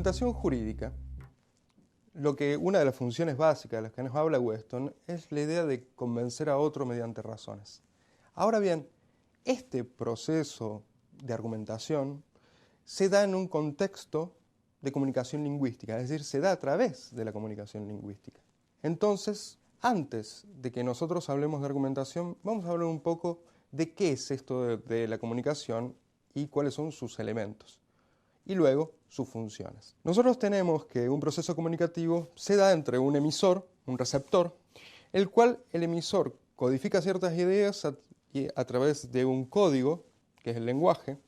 argumentación jurídica, una de las funciones básicas de las que nos habla Weston es la idea de convencer a otro mediante razones. Ahora bien, este proceso de argumentación se da en un contexto de comunicación lingüística, es decir, se da a través de la comunicación lingüística. Entonces, antes de que nosotros hablemos de argumentación, vamos a hablar un poco de qué es esto de la comunicación y cuáles son sus elementos, y luego sus funciones. Nosotros tenemos que un proceso comunicativo se da entre un emisor, un receptor, el cual el emisor codifica ciertas ideas a través de un código, que es el lenguaje,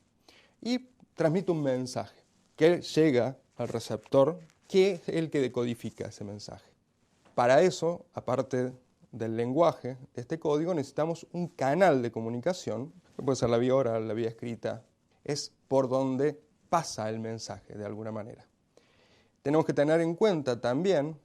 y transmite un mensaje que llega al receptor, que es el que decodifica ese mensaje. Para eso, aparte del lenguaje, de este código, necesitamos un canal de comunicación, que puede ser la vía oral, la vía escrita, es por donde pasa el mensaje de alguna manera. Tenemos que tener en cuenta también,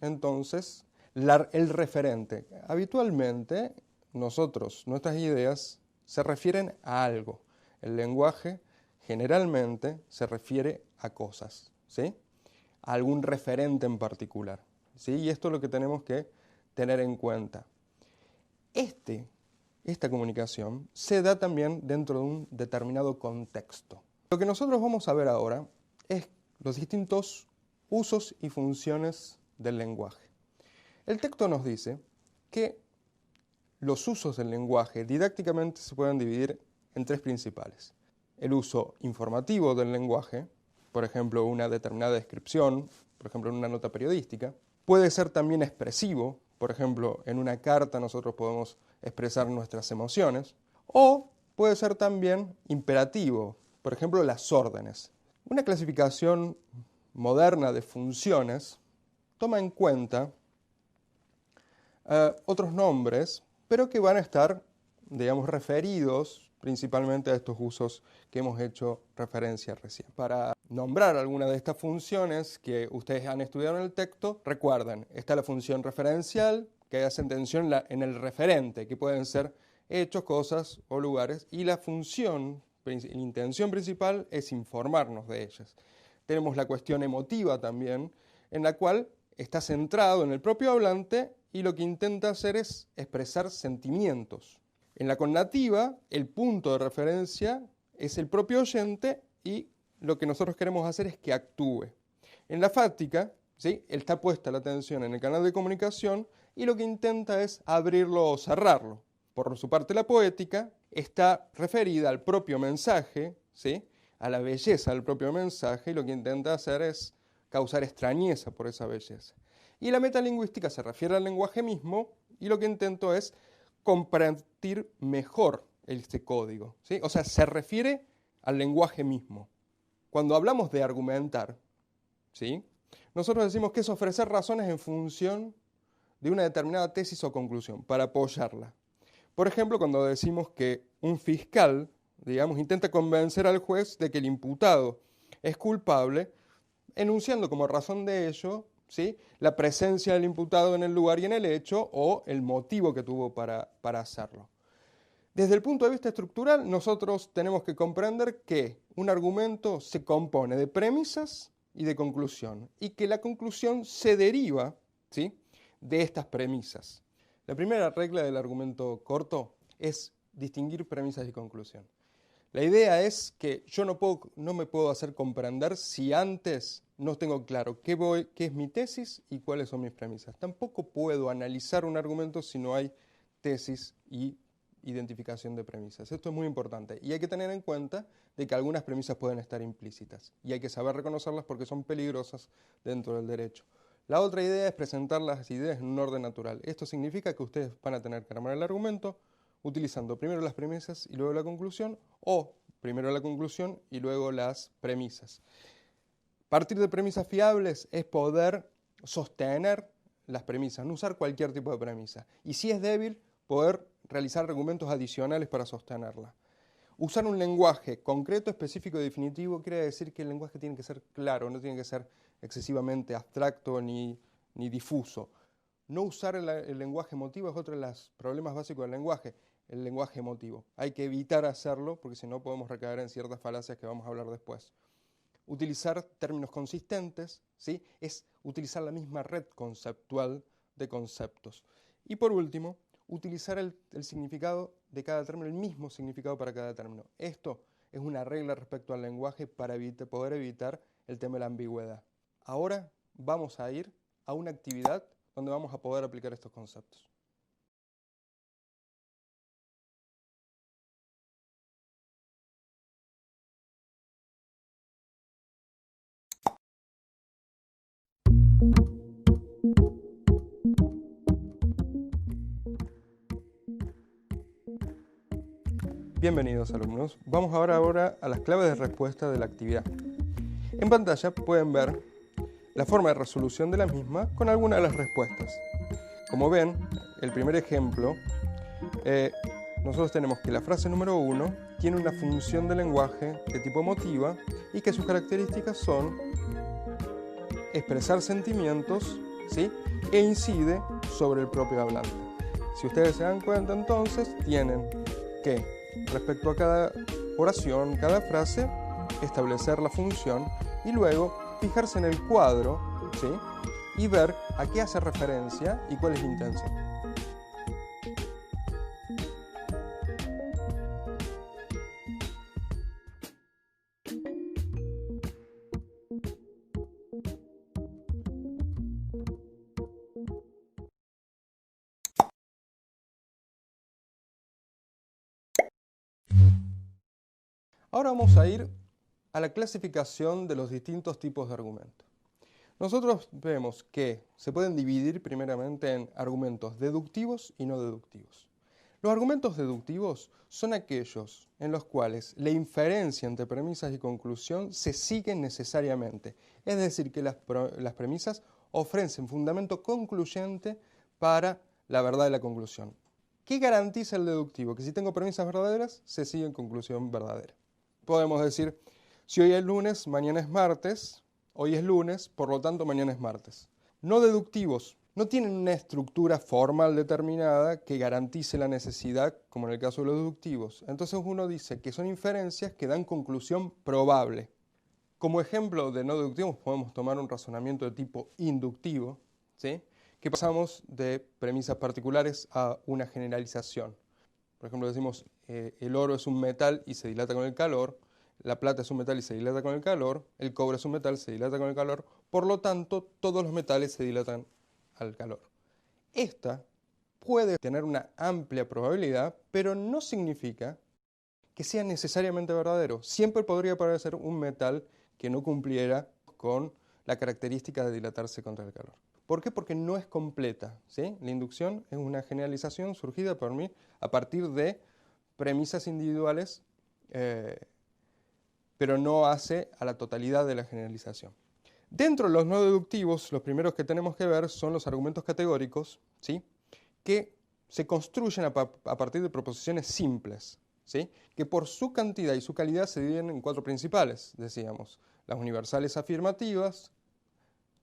entonces, el referente. Habitualmente, nuestras ideas se refieren a algo. El lenguaje generalmente se refiere a cosas, ¿sí? A algún referente en particular, ¿sí? Y esto es lo que tenemos que tener en cuenta. Esta comunicación se da también dentro de un determinado contexto. Lo que nosotros vamos a ver ahora es los distintos usos y funciones del lenguaje. El texto nos dice que los usos del lenguaje didácticamente se pueden dividir en tres principales. El uso informativo del lenguaje, por ejemplo, una determinada descripción, por ejemplo, en una nota periodística. Puede ser también expresivo, por ejemplo, en una carta nosotros podemos expresar nuestras emociones. O puede ser también imperativo, por ejemplo, las órdenes. Una clasificación moderna de funciones toma en cuenta otros nombres, pero que van a estar, digamos, referidos principalmente a estos usos que hemos hecho referencia recién. Para nombrar alguna de estas funciones que ustedes han estudiado en el texto, recuerden, está la función referencial, que hace atención en el referente, que pueden ser hechos, cosas o lugares, y la intención principal es informarnos de ellas. Tenemos la cuestión emotiva también, en la cual está centrado en el propio hablante y lo que intenta hacer es expresar sentimientos. En la connativa, el punto de referencia es el propio oyente y lo que nosotros queremos hacer es que actúe. En la fáctica, ¿sí?, está puesta la atención en el canal de comunicación y lo que intenta es abrirlo o cerrarlo. Por su parte, la poética está referida al propio mensaje, ¿sí?, a la belleza del propio mensaje, y lo que intenta hacer es causar extrañeza por esa belleza. Y la metalingüística se refiere al lenguaje mismo y lo que intento es comprender mejor este código, ¿sí? O sea, se refiere al lenguaje mismo. Cuando hablamos de argumentar, ¿sí?, nosotros decimos que es ofrecer razones en función de una determinada tesis o conclusión, para apoyarla. Por ejemplo, cuando decimos que un fiscal, digamos, intenta convencer al juez de que el imputado es culpable, enunciando como razón de ello, ¿sí?, la presencia del imputado en el lugar y en el hecho, o el motivo que tuvo para hacerlo. Desde el punto de vista estructural, nosotros tenemos que comprender que un argumento se compone de premisas y de conclusión, y que la conclusión se deriva, ¿sí?, de estas premisas. La primera regla del argumento corto es distinguir premisas y conclusión. La idea es que yo no me puedo hacer comprender si antes no tengo claro qué es mi tesis y cuáles son mis premisas. Tampoco puedo analizar un argumento si no hay tesis y identificación de premisas. Esto es muy importante y hay que tener en cuenta de que algunas premisas pueden estar implícitas y hay que saber reconocerlas porque son peligrosas dentro del derecho. La otra idea es presentar las ideas en un orden natural. Esto significa que ustedes van a tener que armar el argumento utilizando primero las premisas y luego la conclusión, o primero la conclusión y luego las premisas. Partir de premisas fiables es poder sostener las premisas, no usar cualquier tipo de premisa. Y si es débil, poder realizar argumentos adicionales para sostenerla. Usar un lenguaje concreto, específico y definitivo quiere decir que el lenguaje tiene que ser claro, no tiene que ser excesivamente abstracto ni difuso. No usar el lenguaje emotivo es otro de los problemas básicos del lenguaje, el lenguaje emotivo. Hay que evitar hacerlo porque si no podemos recaer en ciertas falacias que vamos a hablar después. utilizar términos consistentes, ¿sí? Es utilizar la misma red conceptual de conceptos. Y por último, utilizar el significado de cada término, el mismo significado para cada término. Esto es una regla respecto al lenguaje para poder evitar el tema de la ambigüedad. Ahora vamos a ir a una actividad donde vamos a poder aplicar estos conceptos. Bienvenidos alumnos. Vamos ahora a las claves de respuesta de la actividad. En pantalla pueden ver la forma de resolución de la misma con algunas de las respuestas. Como ven, el primer ejemplo, nosotros tenemos que la frase número 1 tiene una función de lenguaje de tipo emotiva y que sus características son expresar sentimientos, ¿sí? E incide sobre el propio hablante. Si ustedes se dan cuenta, entonces tienen que, respecto a cada oración, cada frase, establecer la función y luego fijarse en el cuadro, ¿sí? Y ver a qué hace referencia y cuál es la intención. Ahora vamos a ir a la clasificación de los distintos tipos de argumentos. Nosotros vemos que se pueden dividir primeramente en argumentos deductivos y no deductivos. Los argumentos deductivos son aquellos en los cuales la inferencia entre premisas y conclusión se sigue necesariamente. Es decir, que las premisas ofrecen fundamento concluyente para la verdad de la conclusión. ¿Qué garantiza el deductivo? Que si tengo premisas verdaderas, se sigue en conclusión verdadera. Podemos decir, si hoy es lunes, mañana es martes, hoy es lunes, por lo tanto mañana es martes. No deductivos no tienen una estructura formal determinada que garantice la necesidad, como en el caso de los deductivos. Entonces uno dice que son inferencias que dan conclusión probable. Como ejemplo de no deductivos podemos tomar un razonamiento de tipo inductivo, ¿sí? Que pasamos de premisas particulares a una generalización. Por ejemplo, decimos el oro es un metal y se dilata con el calor, la plata es un metal y se dilata con el calor, el cobre es un metal, se dilata con el calor, por lo tanto, todos los metales se dilatan al calor. Esta puede tener una amplia probabilidad, pero no significa que sea necesariamente verdadero. Siempre podría aparecer un metal que no cumpliera con la característica de dilatarse contra el calor. ¿Por qué? Porque no es completa, ¿sí? La inducción es una generalización surgida por mí a partir de premisas individuales, pero no hace a la totalidad de la generalización. Dentro de los no deductivos, los primeros que tenemos que ver son los argumentos categóricos, ¿sí? Que se construyen a partir de proposiciones simples, ¿sí? Que por su cantidad y su calidad se dividen en 4 principales, decíamos. Las universales afirmativas,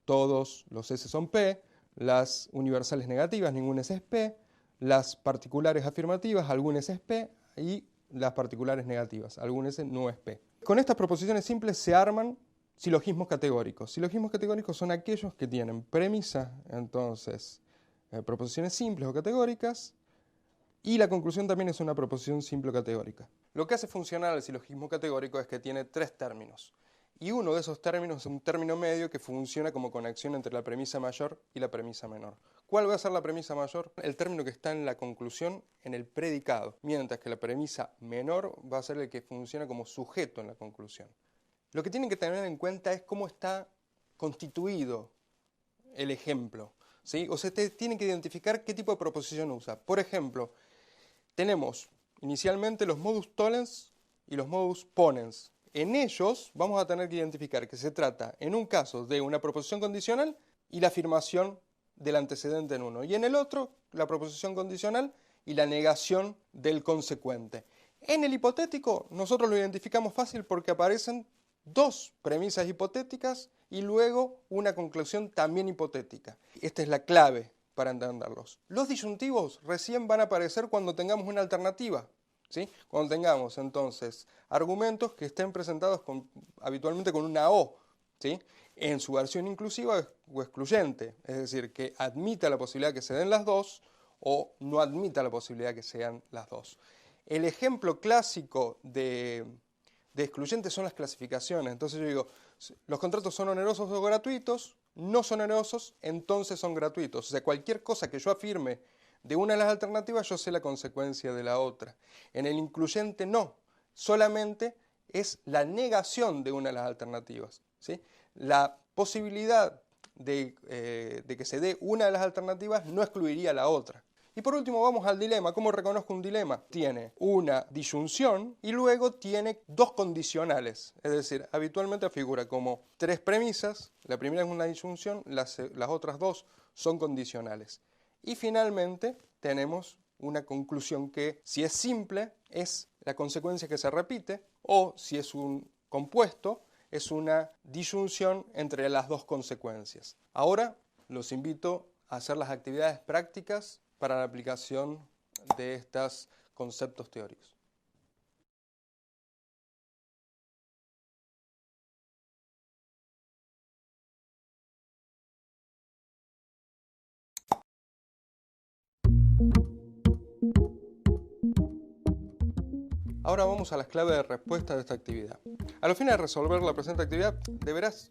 todos los S son P, las universales negativas, ningún S es P, las particulares afirmativas, algún S es P, y las particulares negativas, algún S no es P. Con estas proposiciones simples se arman silogismos categóricos. Silogismos categóricos son aquellos que tienen premisa, entonces, proposiciones simples o categóricas, y la conclusión también es una proposición simple o categórica. Lo que hace funcionar el silogismo categórico es que tiene 3 términos. Y uno de esos términos es un término medio que funciona como conexión entre la premisa mayor y la premisa menor. ¿Cuál va a ser la premisa mayor? El término que está en la conclusión, en el predicado, mientras que la premisa menor va a ser el que funciona como sujeto en la conclusión. Lo que tienen que tener en cuenta es cómo está constituido el ejemplo, ¿sí? O sea, tienen que identificar qué tipo de proposición usa. Por ejemplo, tenemos inicialmente los modus tollens y los modus ponens. En ellos vamos a tener que identificar que se trata, en un caso, de una proposición condicional y la afirmación del antecedente en uno. Y en el otro, la proposición condicional y la negación del consecuente. En el hipotético, nosotros lo identificamos fácil porque aparecen 2 premisas hipotéticas y luego una conclusión también hipotética. Esta es la clave para entenderlos. Los disyuntivos recién van a aparecer cuando tengamos una alternativa, ¿sí? Cuando tengamos entonces argumentos que estén presentados habitualmente con una O, ¿sí? En su versión inclusiva o excluyente, es decir, que admita la posibilidad que se den las dos o no admita la posibilidad que sean las dos. El ejemplo clásico de excluyente son las clasificaciones. Entonces yo digo, los contratos son onerosos o gratuitos, no son onerosos, entonces son gratuitos. O sea, cualquier cosa que yo afirme de una de las alternativas, yo sé la consecuencia de la otra. En el incluyente no, solamente es la negación de una de las alternativas, ¿sí? La posibilidad de que se dé una de las alternativas no excluiría la otra. Y por último vamos al dilema. ¿Cómo reconozco un dilema? Tiene una disyunción y luego tiene dos condicionales. Es decir, habitualmente figura como tres premisas. La primera es una disyunción, las otras dos son condicionales. Y finalmente tenemos una conclusión que, si es simple, es la consecuencia que se repite, o si es un compuesto, es una disyunción entre las dos consecuencias. Ahora los invito a hacer las actividades prácticas para la aplicación de estos conceptos teóricos. Ahora vamos a las claves de respuesta de esta actividad. A los fines de resolver la presente actividad, deberás,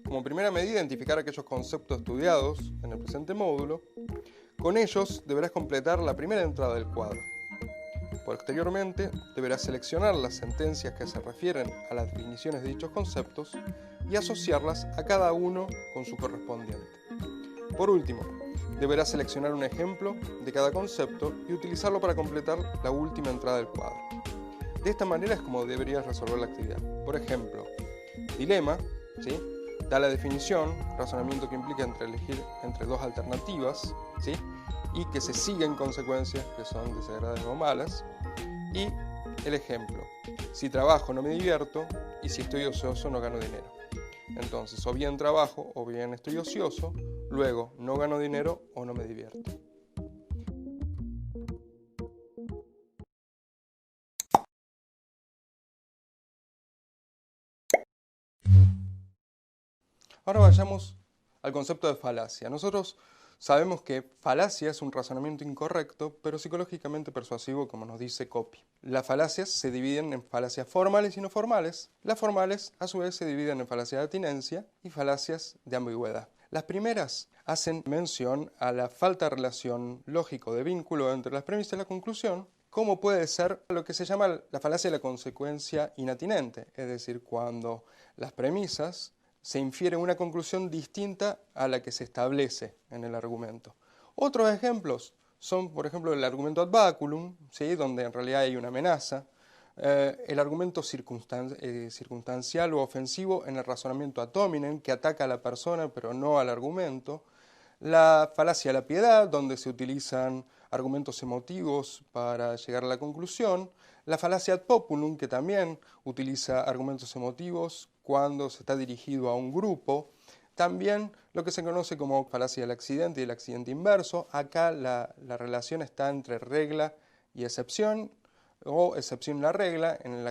como primera medida, identificar aquellos conceptos estudiados en el presente módulo. Con ellos deberás completar la primera entrada del cuadro. Posteriormente, deberás seleccionar las sentencias que se refieren a las definiciones de dichos conceptos y asociarlas a cada uno con su correspondiente. Por último, deberás seleccionar un ejemplo de cada concepto y utilizarlo para completar la última entrada del cuadro. De esta manera es como deberías resolver la actividad. Por ejemplo, dilema, ¿sí? Da la definición, razonamiento que implica elegir entre dos alternativas, ¿sí? Y que se siguen consecuencias que son desagradables o malas. Y el ejemplo, si trabajo no me divierto y si estoy ocioso no gano dinero. Entonces, o bien trabajo o bien estoy ocioso, luego no gano dinero o no me divierto. Ahora vayamos al concepto de falacia. Nosotros sabemos que falacia es un razonamiento incorrecto, pero psicológicamente persuasivo, como nos dice Coppi. Las falacias se dividen en falacias formales y no formales. Las formales, a su vez, se dividen en falacias de atinencia y falacias de ambigüedad. Las primeras hacen mención a la falta de relación lógico de vínculo entre las premisas y la conclusión, como puede ser lo que se llama la falacia de la consecuencia inatinente, es decir, cuando las premisas se infiere una conclusión distinta a la que se establece en el argumento. Otros ejemplos son, por ejemplo, el argumento ad baculum, ¿sí? Donde en realidad hay una amenaza, el argumento circunstancial o ofensivo en el razonamiento ad hominem, que ataca a la persona pero no al argumento, la falacia de la piedad, donde se utilizan argumentos emotivos para llegar a la conclusión, la falacia ad populum, que también utiliza argumentos emotivos cuando se está dirigido a un grupo, también lo que se conoce como falacia del accidente y el accidente inverso. Acá la relación está entre regla y excepción, o excepción y la regla. En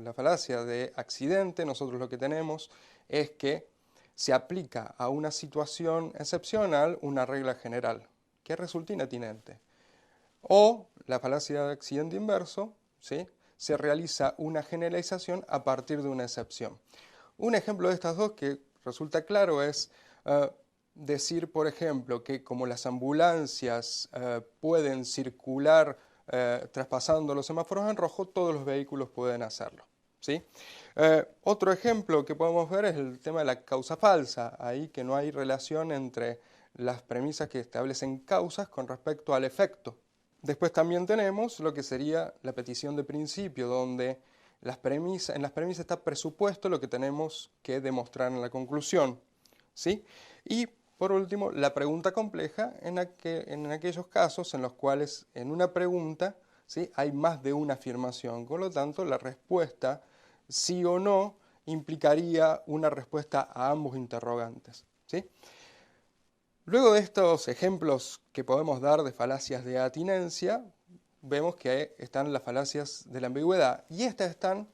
la falacia de accidente, nosotros lo que tenemos es que se aplica a una situación excepcional una regla general que resulta inatinente. O la falacia de accidente inverso, ¿sí? Se realiza una generalización a partir de una excepción. Un ejemplo de estas dos que resulta claro es decir, por ejemplo, que como las ambulancias pueden circular traspasando los semáforos en rojo, todos los vehículos pueden hacerlo, ¿sí? Otro ejemplo que podemos ver es el tema de la causa falsa, ahí que no hay relación entre las premisas que establecen causas con respecto al efecto. Después también tenemos lo que sería la petición de principio, donde en las premisas está presupuesto lo que tenemos que demostrar en la conclusión, ¿sí? Y por último, la pregunta compleja en aquellos casos en los cuales en una pregunta, ¿sí? Hay más de una afirmación, por lo tanto la respuesta sí o no implicaría una respuesta a ambos interrogantes, ¿sí? Luego de estos ejemplos que podemos dar de falacias de atinencia, vemos que están las falacias de la ambigüedad y estas están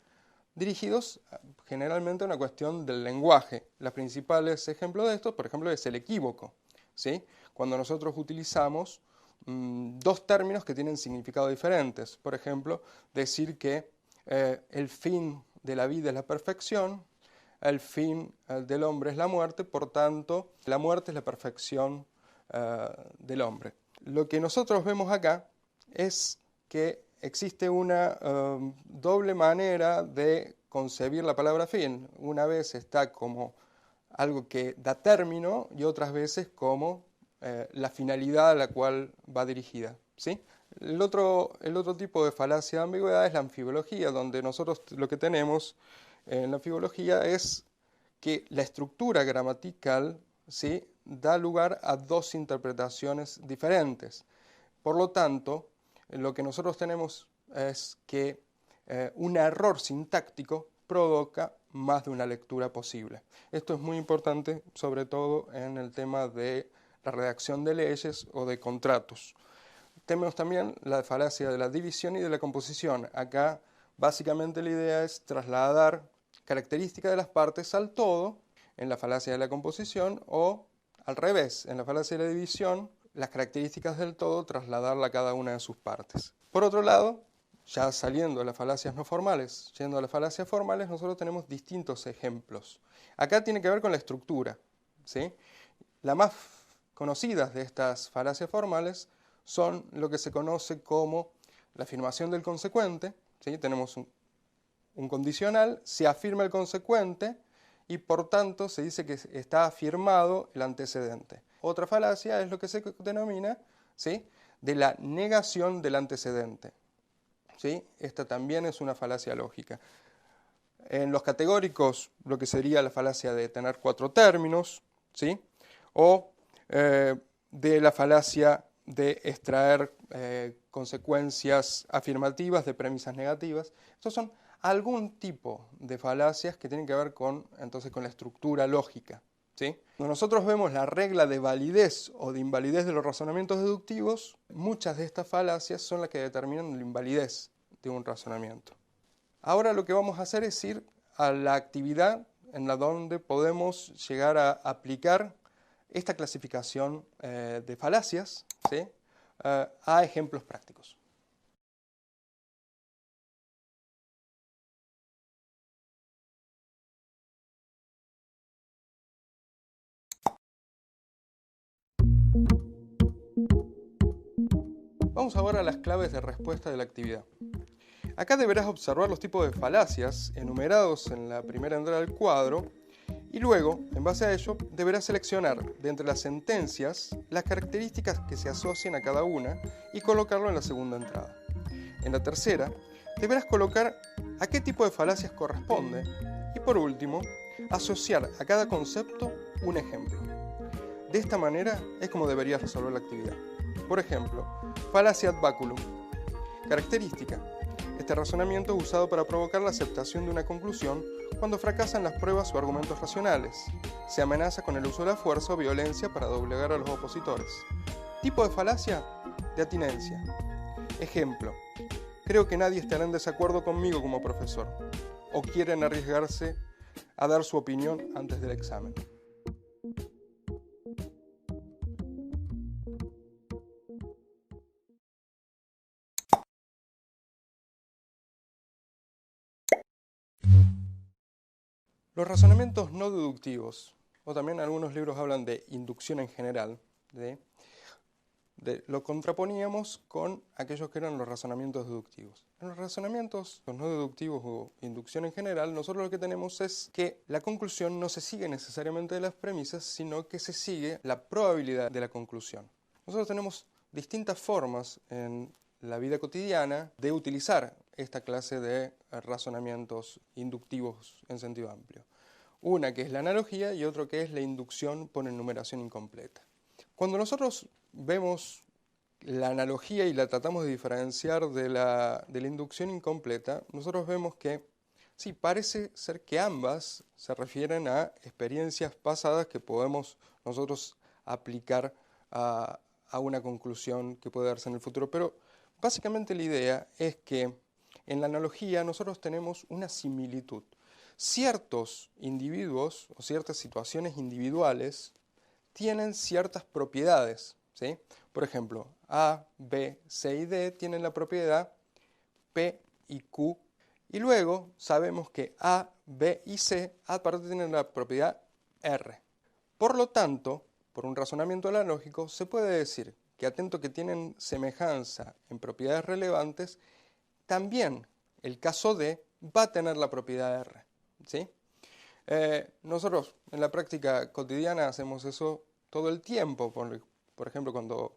dirigidos generalmente a una cuestión del lenguaje. Los principales ejemplos de esto, por ejemplo, es el equívoco, ¿sí? Cuando nosotros utilizamos dos términos que tienen significados diferentes. Por ejemplo, decir que el fin de la vida es la perfección, el fin del hombre es la muerte, por tanto, la muerte es la perfección del hombre. Lo que nosotros vemos acá es que existe una doble manera de concebir la palabra fin. Una vez está como algo que da término y otras veces como la finalidad a la cual va dirigida, ¿sí? El otro tipo de falacia de ambigüedad es la anfibología, donde nosotros lo que tenemos en la anfibología es que la estructura gramatical, ¿sí?, da lugar a dos interpretaciones diferentes. Por lo tanto, lo que nosotros tenemos es que un error sintáctico provoca más de una lectura posible. Esto es muy importante, sobre todo en el tema de la redacción de leyes o de contratos. Tenemos también la falacia de la división y de la composición. Acá, básicamente, la idea es trasladar características de las partes al todo en la falacia de la composición o al revés, en la falacia de la división, las características del todo, trasladarla a cada una de sus partes. Por otro lado, ya saliendo de las falacias no formales, yendo a las falacias formales, nosotros tenemos distintos ejemplos. Acá tiene que ver con la estructura, ¿sí? Las más conocidas de estas falacias formales son lo que se conoce como la afirmación del consecuente, ¿sí? Tenemos un condicional, se afirma el consecuente y por tanto se dice que está afirmado el antecedente. Otra falacia es lo que se denomina, ¿sí?, de la negación del antecedente, ¿sí? Esta también es una falacia lógica. En los categóricos, lo que sería la falacia de tener cuatro términos, ¿sí?, o de la falacia de extraer consecuencias afirmativas de premisas negativas. Estos son algún tipo de falacias que tienen que ver con, entonces, con la estructura lógica, ¿sí? Cuando nosotros vemos la regla de validez o de invalidez de los razonamientos deductivos, muchas de estas falacias son las que determinan la invalidez de un razonamiento. Ahora lo que vamos a hacer es ir a la actividad en la donde podemos llegar a aplicar esta clasificación de falacias, ¿sí?, a ejemplos prácticos. Vamos ahora a las claves de respuesta de la actividad. Acá deberás observar los tipos de falacias enumerados en la primera entrada del cuadro y luego, en base a ello, deberás seleccionar de entre las sentencias las características que se asocian a cada una y colocarlo en la segunda entrada. En la tercera, deberás colocar a qué tipo de falacias corresponde y, por último, asociar a cada concepto un ejemplo. De esta manera es como deberías resolver la actividad. Por ejemplo, falacia ad baculum. Característica. Este razonamiento es usado para provocar la aceptación de una conclusión cuando fracasan las pruebas o argumentos racionales. Se amenaza con el uso de la fuerza o violencia para doblegar a los opositores. Tipo de falacia, de atinencia. Ejemplo. Creo que nadie estará en desacuerdo conmigo como profesor, o quieren arriesgarse a dar su opinión antes del examen. Los razonamientos no deductivos, o también algunos libros hablan de inducción en general, lo contraponíamos con aquellos que eran los razonamientos deductivos. En los razonamientos no deductivos o inducción en general, nosotros lo que tenemos es que la conclusión no se sigue necesariamente de las premisas, sino que se sigue la probabilidad de la conclusión. Nosotros tenemos distintas formas en la vida cotidiana de utilizar esta clase de razonamientos inductivos en sentido amplio. Una que es la analogía y otra que es la inducción por enumeración incompleta. Cuando nosotros vemos la analogía y la tratamos de diferenciar de la inducción incompleta, nosotros vemos que sí, parece ser que ambas se refieren a experiencias pasadas que podemos nosotros aplicar a una conclusión que puede darse en el futuro, pero Básicamente la idea es que en la analogía nosotros tenemos una similitud. Ciertos individuos o ciertas situaciones individuales tienen ciertas propiedades, ¿sí? Por ejemplo, A, B, C y D tienen la propiedad P y Q. Y luego sabemos que A, B y C aparte tienen la propiedad R. Por lo tanto, por un razonamiento analógico, se puede decir que atento que tienen semejanza en propiedades relevantes, también el caso D va a tener la propiedad R, ¿sí? Nosotros en la práctica cotidiana hacemos eso todo el tiempo. Por ejemplo, cuando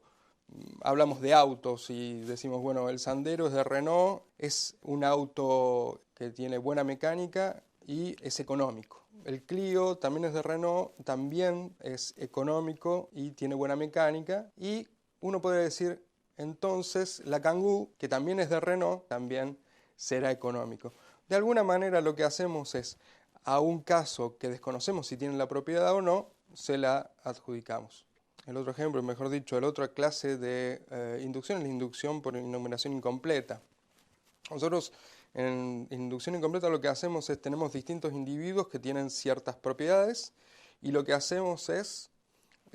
hablamos de autos y decimos, bueno, el Sandero es de Renault, es un auto que tiene buena mecánica y es económico. El Clio también es de Renault, también es económico y tiene buena mecánica. Y uno puede decir, entonces, la Kangoo, que también es de Renault, también será económico. De alguna manera lo que hacemos es, a un caso que desconocemos si tiene la propiedad o no, se la adjudicamos. El otro ejemplo, mejor dicho, la otra clase de inducción es la inducción por enumeración incompleta. Nosotros en inducción incompleta lo que hacemos es, tenemos distintos individuos que tienen ciertas propiedades y lo que hacemos es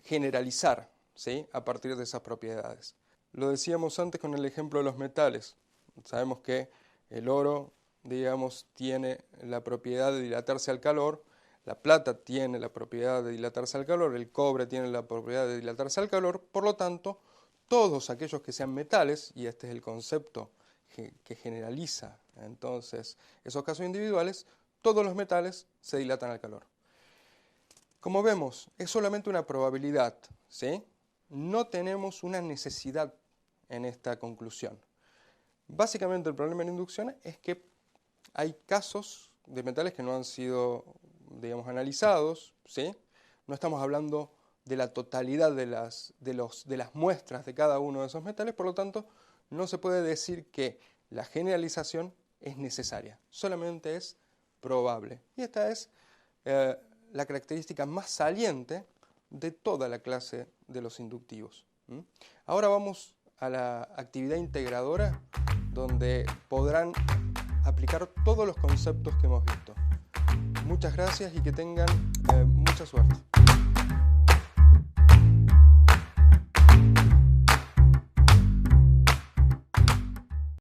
generalizar, ¿sí?, a partir de esas propiedades. Lo decíamos antes con el ejemplo de los metales. Sabemos que el oro, digamos, tiene la propiedad de dilatarse al calor, la plata tiene la propiedad de dilatarse al calor, el cobre tiene la propiedad de dilatarse al calor, por lo tanto, todos aquellos que sean metales, y este es el concepto que generaliza entonces esos casos individuales, todos los metales se dilatan al calor. Como vemos, es solamente una probabilidad, ¿sí? No tenemos una necesidad en esta conclusión. Básicamente el problema en inducción es que hay casos de metales que no han sido, digamos, analizados, ¿sí? No estamos hablando de la totalidad de las muestras de cada uno de esos metales, por lo tanto, no se puede decir que la generalización es necesaria, solamente es probable. Y esta es la característica más saliente de toda la clase de los inductivos. Ahora vamos a la actividad integradora, donde podrán aplicar todos los conceptos que hemos visto. Muchas gracias y que tengan mucha suerte.